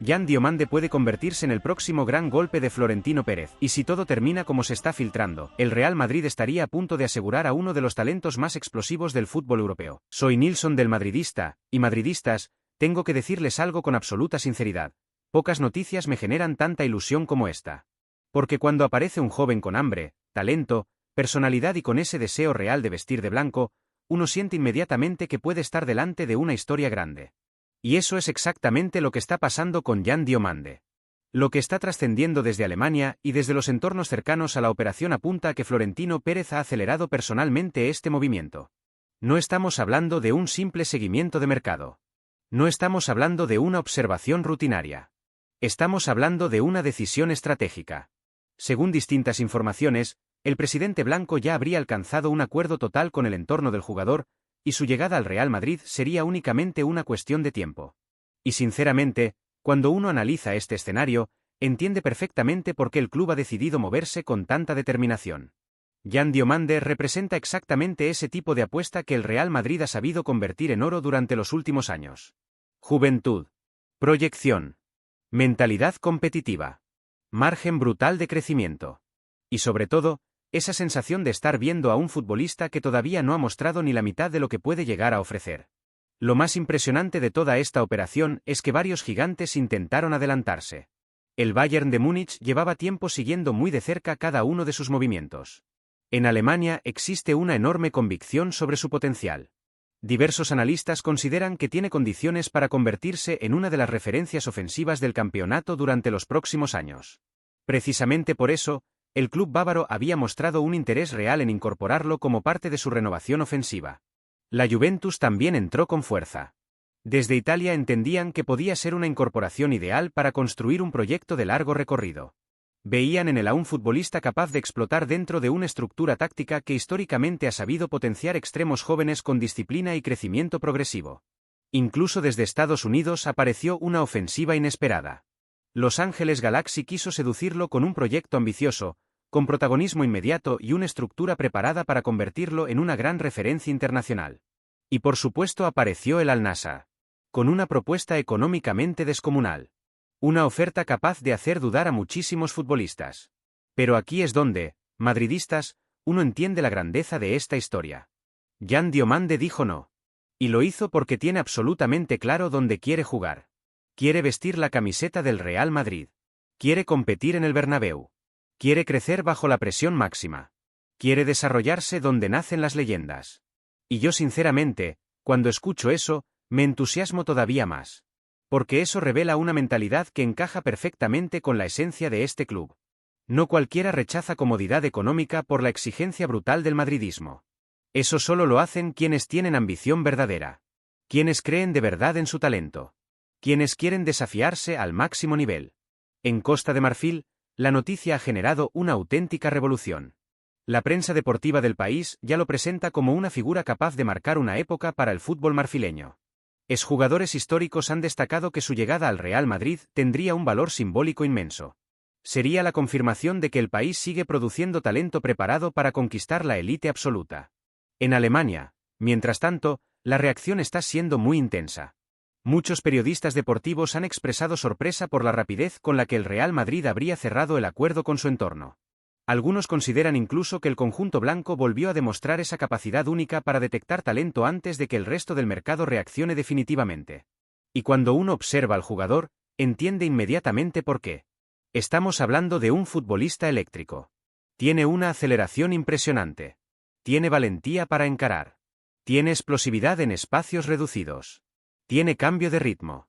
Yan Diomande puede convertirse en el próximo gran golpe de Florentino Pérez, y si todo termina como se está filtrando, el Real Madrid estaría a punto de asegurar a uno de los talentos más explosivos del fútbol europeo. Soy Nilsson del Madridista, y madridistas, tengo que decirles algo con absoluta sinceridad. Pocas noticias me generan tanta ilusión como esta. Porque cuando aparece un joven con hambre, talento, personalidad y con ese deseo real de vestir de blanco, uno siente inmediatamente que puede estar delante de una historia grande. Y eso es exactamente lo que está pasando con Yan Diomande. Lo que está trascendiendo desde Alemania y desde los entornos cercanos a la operación apunta a que Florentino Pérez ha acelerado personalmente este movimiento. No estamos hablando de un simple seguimiento de mercado. No estamos hablando de una observación rutinaria. Estamos hablando de una decisión estratégica. Según distintas informaciones, el presidente blanco ya habría alcanzado un acuerdo total con el entorno del jugador, y su llegada al Real Madrid sería únicamente una cuestión de tiempo. Y sinceramente, cuando uno analiza este escenario, entiende perfectamente por qué el club ha decidido moverse con tanta determinación. Yan Diomande representa exactamente ese tipo de apuesta que el Real Madrid ha sabido convertir en oro durante los últimos años. Juventud. Proyección. Mentalidad competitiva. Margen brutal de crecimiento. Y sobre todo, esa sensación de estar viendo a un futbolista que todavía no ha mostrado ni la mitad de lo que puede llegar a ofrecer. Lo más impresionante de toda esta operación es que varios gigantes intentaron adelantarse. El Bayern de Múnich llevaba tiempo siguiendo muy de cerca cada uno de sus movimientos. En Alemania existe una enorme convicción sobre su potencial. Diversos analistas consideran que tiene condiciones para convertirse en una de las referencias ofensivas del campeonato durante los próximos años. Precisamente por eso, el club bávaro había mostrado un interés real en incorporarlo como parte de su renovación ofensiva. La Juventus también entró con fuerza. Desde Italia entendían que podía ser una incorporación ideal para construir un proyecto de largo recorrido. Veían en él a un futbolista capaz de explotar dentro de una estructura táctica que históricamente ha sabido potenciar extremos jóvenes con disciplina y crecimiento progresivo. Incluso desde Estados Unidos apareció una ofensiva inesperada. Los Ángeles Galaxy quiso seducirlo con un proyecto ambicioso, con protagonismo inmediato y una estructura preparada para convertirlo en una gran referencia internacional. Y por supuesto apareció el Al-Nassr, con una propuesta económicamente descomunal. Una oferta capaz de hacer dudar a muchísimos futbolistas. Pero aquí es donde, madridistas, uno entiende la grandeza de esta historia. Yan Diomande dijo no. Y lo hizo porque tiene absolutamente claro dónde quiere jugar. Quiere vestir la camiseta del Real Madrid. Quiere competir en el Bernabéu. Quiere crecer bajo la presión máxima. Quiere desarrollarse donde nacen las leyendas. Y yo sinceramente, cuando escucho eso, me entusiasmo todavía más. Porque eso revela una mentalidad que encaja perfectamente con la esencia de este club. No cualquiera rechaza comodidad económica por la exigencia brutal del madridismo. Eso solo lo hacen quienes tienen ambición verdadera. Quienes creen de verdad en su talento. Quienes quieren desafiarse al máximo nivel. En Costa de Marfil, la noticia ha generado una auténtica revolución. La prensa deportiva del país ya lo presenta como una figura capaz de marcar una época para el fútbol marfileño. Exjugadores históricos han destacado que su llegada al Real Madrid tendría un valor simbólico inmenso. Sería la confirmación de que el país sigue produciendo talento preparado para conquistar la élite absoluta. En Alemania, mientras tanto, la reacción está siendo muy intensa. Muchos periodistas deportivos han expresado sorpresa por la rapidez con la que el Real Madrid habría cerrado el acuerdo con su entorno. Algunos consideran incluso que el conjunto blanco volvió a demostrar esa capacidad única para detectar talento antes de que el resto del mercado reaccione definitivamente. Y cuando uno observa al jugador, entiende inmediatamente por qué. Estamos hablando de un futbolista eléctrico. Tiene una aceleración impresionante. Tiene valentía para encarar. Tiene explosividad en espacios reducidos. Tiene cambio de ritmo.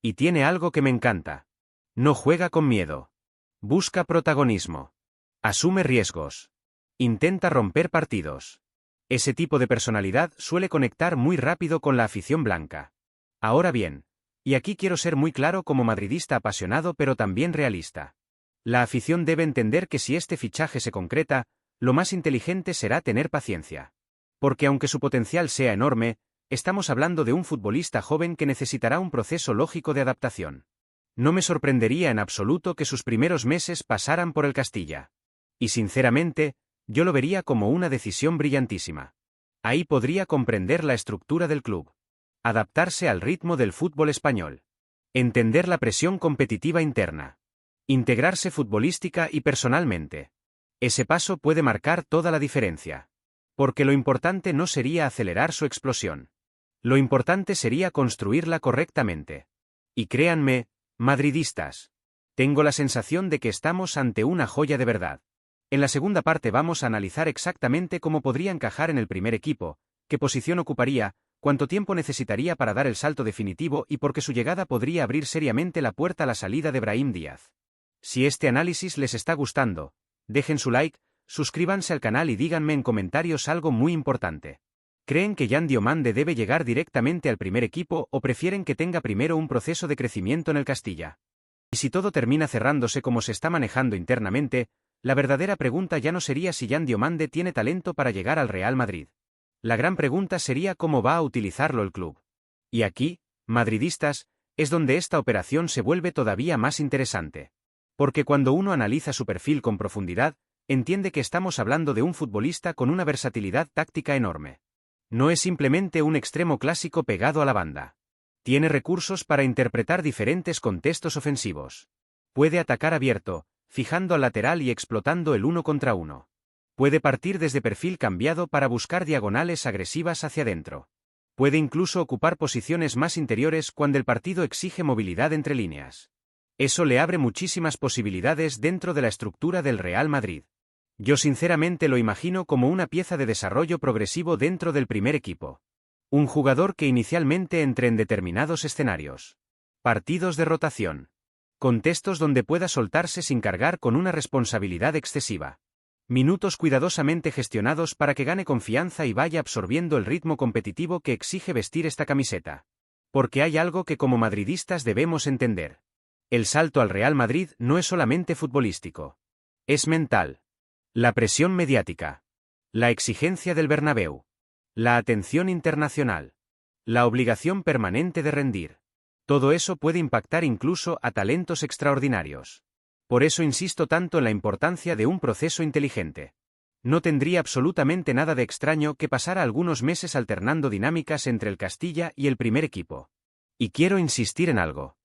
Y tiene algo que me encanta. No juega con miedo. Busca protagonismo. Asume riesgos. Intenta romper partidos. Ese tipo de personalidad suele conectar muy rápido con la afición blanca. Ahora bien, y aquí quiero ser muy claro como madridista apasionado pero también realista. La afición debe entender que si este fichaje se concreta, lo más inteligente será tener paciencia. Porque aunque su potencial sea enorme, estamos hablando de un futbolista joven que necesitará un proceso lógico de adaptación. No me sorprendería en absoluto que sus primeros meses pasaran por el Castilla. Y sinceramente, yo lo vería como una decisión brillantísima. Ahí podría comprender la estructura del club. Adaptarse al ritmo del fútbol español. Entender la presión competitiva interna. Integrarse futbolística y personalmente. Ese paso puede marcar toda la diferencia. Porque lo importante no sería acelerar su explosión. Lo importante sería construirla correctamente. Y créanme, madridistas, tengo la sensación de que estamos ante una joya de verdad. En la segunda parte vamos a analizar exactamente cómo podría encajar en el primer equipo, qué posición ocuparía, cuánto tiempo necesitaría para dar el salto definitivo y por qué su llegada podría abrir seriamente la puerta a la salida de Brahim Díaz. Si este análisis les está gustando, dejen su like, suscríbanse al canal y díganme en comentarios algo muy importante. ¿Creen que Yan Diomande debe llegar directamente al primer equipo o prefieren que tenga primero un proceso de crecimiento en el Castilla? Y si todo termina cerrándose como se está manejando internamente, la verdadera pregunta ya no sería si Yan Diomande tiene talento para llegar al Real Madrid. La gran pregunta sería cómo va a utilizarlo el club. Y aquí, madridistas, es donde esta operación se vuelve todavía más interesante. Porque cuando uno analiza su perfil con profundidad, entiende que estamos hablando de un futbolista con una versatilidad táctica enorme. No es simplemente un extremo clásico pegado a la banda. Tiene recursos para interpretar diferentes contextos ofensivos. Puede atacar abierto, fijando al lateral y explotando el 1 contra 1. Puede partir desde perfil cambiado para buscar diagonales agresivas hacia adentro. Puede incluso ocupar posiciones más interiores cuando el partido exige movilidad entre líneas. Eso le abre muchísimas posibilidades dentro de la estructura del Real Madrid. Yo sinceramente lo imagino como una pieza de desarrollo progresivo dentro del primer equipo. Un jugador que inicialmente entre en determinados escenarios. Partidos de rotación. Contextos donde pueda soltarse sin cargar con una responsabilidad excesiva. Minutos cuidadosamente gestionados para que gane confianza y vaya absorbiendo el ritmo competitivo que exige vestir esta camiseta. Porque hay algo que como madridistas debemos entender. El salto al Real Madrid no es solamente futbolístico. Es mental. La presión mediática. La exigencia del Bernabéu. La atención internacional. La obligación permanente de rendir. Todo eso puede impactar incluso a talentos extraordinarios. Por eso insisto tanto en la importancia de un proceso inteligente. No tendría absolutamente nada de extraño que pasara algunos meses alternando dinámicas entre el Castilla y el primer equipo. Y quiero insistir en algo.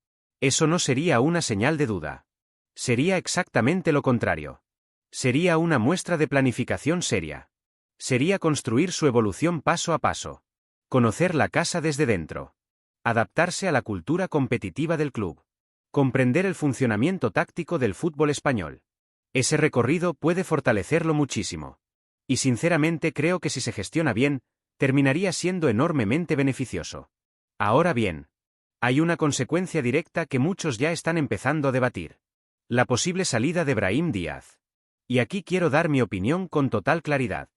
Eso no sería una señal de duda. Sería exactamente lo contrario. Sería una muestra de planificación seria. Sería construir su evolución paso a paso. Conocer la casa desde dentro. Adaptarse a la cultura competitiva del club. Comprender el funcionamiento táctico del fútbol español. Ese recorrido puede fortalecerlo muchísimo. Y sinceramente creo que si se gestiona bien, terminaría siendo enormemente beneficioso. Ahora bien, hay una consecuencia directa que muchos ya están empezando a debatir. La posible salida de Brahim Díaz. Y aquí quiero dar mi opinión con total claridad.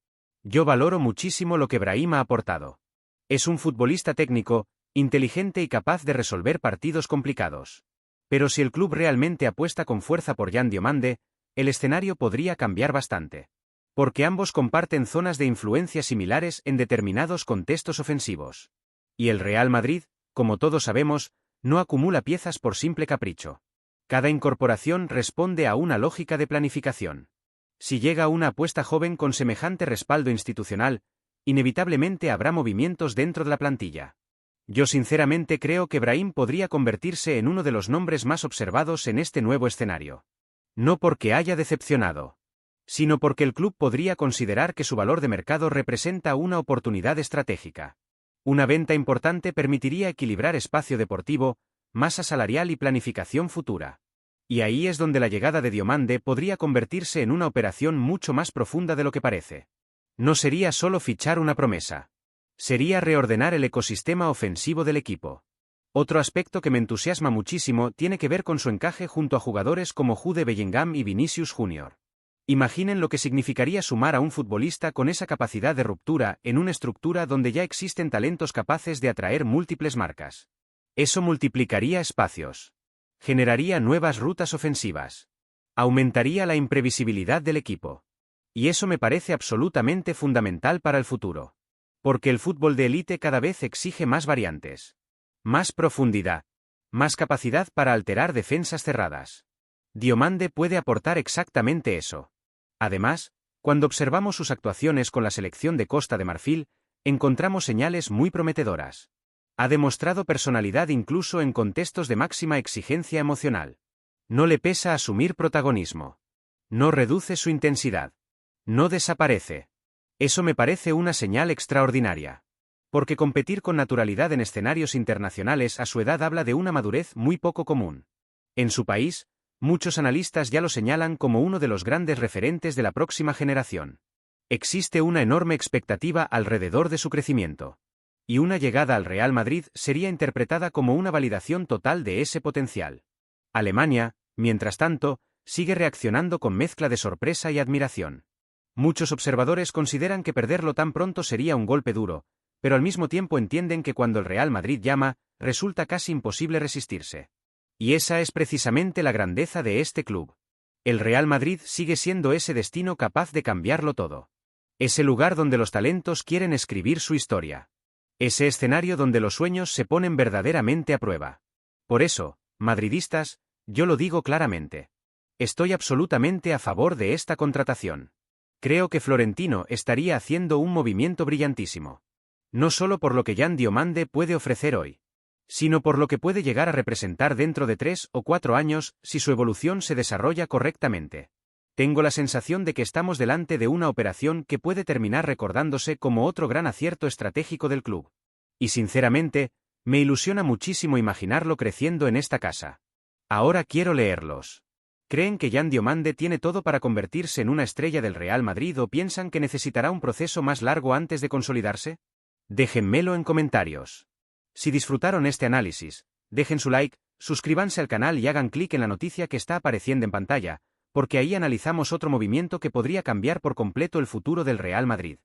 Yo valoro muchísimo lo que Brahim ha aportado. Es un futbolista técnico, inteligente y capaz de resolver partidos complicados. Pero si el club realmente apuesta con fuerza por Yan Diomande, el escenario podría cambiar bastante. Porque ambos comparten zonas de influencia similares en determinados contextos ofensivos. Y el Real Madrid, como todos sabemos, no acumula piezas por simple capricho. Cada incorporación responde a una lógica de planificación. Si llega una apuesta joven con semejante respaldo institucional, inevitablemente habrá movimientos dentro de la plantilla. Yo sinceramente creo que Brahim podría convertirse en uno de los nombres más observados en este nuevo escenario. No porque haya decepcionado, sino porque el club podría considerar que su valor de mercado representa una oportunidad estratégica. Una venta importante permitiría equilibrar espacio deportivo, masa salarial y planificación futura. Y ahí es donde la llegada de Diomande podría convertirse en una operación mucho más profunda de lo que parece. No sería solo fichar una promesa. Sería reordenar el ecosistema ofensivo del equipo. Otro aspecto que me entusiasma muchísimo tiene que ver con su encaje junto a jugadores como Jude Bellingham y Vinicius Jr. Imaginen lo que significaría sumar a un futbolista con esa capacidad de ruptura en una estructura donde ya existen talentos capaces de atraer múltiples marcas. Eso multiplicaría espacios. Generaría nuevas rutas ofensivas. Aumentaría la imprevisibilidad del equipo. Y eso me parece absolutamente fundamental para el futuro. Porque el fútbol de élite cada vez exige más variantes. Más profundidad. Más capacidad para alterar defensas cerradas. Diomande puede aportar exactamente eso. Además, cuando observamos sus actuaciones con la selección de Costa de Marfil, encontramos señales muy prometedoras. Ha demostrado personalidad incluso en contextos de máxima exigencia emocional. No le pesa asumir protagonismo. No reduce su intensidad. No desaparece. Eso me parece una señal extraordinaria. Porque competir con naturalidad en escenarios internacionales a su edad habla de una madurez muy poco común. En su país, muchos analistas ya lo señalan como uno de los grandes referentes de la próxima generación. Existe una enorme expectativa alrededor de su crecimiento. Y una llegada al Real Madrid sería interpretada como una validación total de ese potencial. Alemania, mientras tanto, sigue reaccionando con mezcla de sorpresa y admiración. Muchos observadores consideran que perderlo tan pronto sería un golpe duro, pero al mismo tiempo entienden que cuando el Real Madrid llama, resulta casi imposible resistirse. Y esa es precisamente la grandeza de este club. El Real Madrid sigue siendo ese destino capaz de cambiarlo todo. Ese lugar donde los talentos quieren escribir su historia. Ese escenario donde los sueños se ponen verdaderamente a prueba. Por eso, madridistas, yo lo digo claramente. Estoy absolutamente a favor de esta contratación. Creo que Florentino estaría haciendo un movimiento brillantísimo. No solo por lo que Yan Diomande puede ofrecer hoy, sino por lo que puede llegar a representar dentro de 3 o 4 años si su evolución se desarrolla correctamente. Tengo la sensación de que estamos delante de una operación que puede terminar recordándose como otro gran acierto estratégico del club. Y sinceramente, me ilusiona muchísimo imaginarlo creciendo en esta casa. Ahora quiero leerlos. ¿Creen que Yan Diomande tiene todo para convertirse en una estrella del Real Madrid o piensan que necesitará un proceso más largo antes de consolidarse? Déjenmelo en comentarios. Si disfrutaron este análisis, dejen su like, suscríbanse al canal y hagan clic en la noticia que está apareciendo en pantalla, porque ahí analizamos otro movimiento que podría cambiar por completo el futuro del Real Madrid.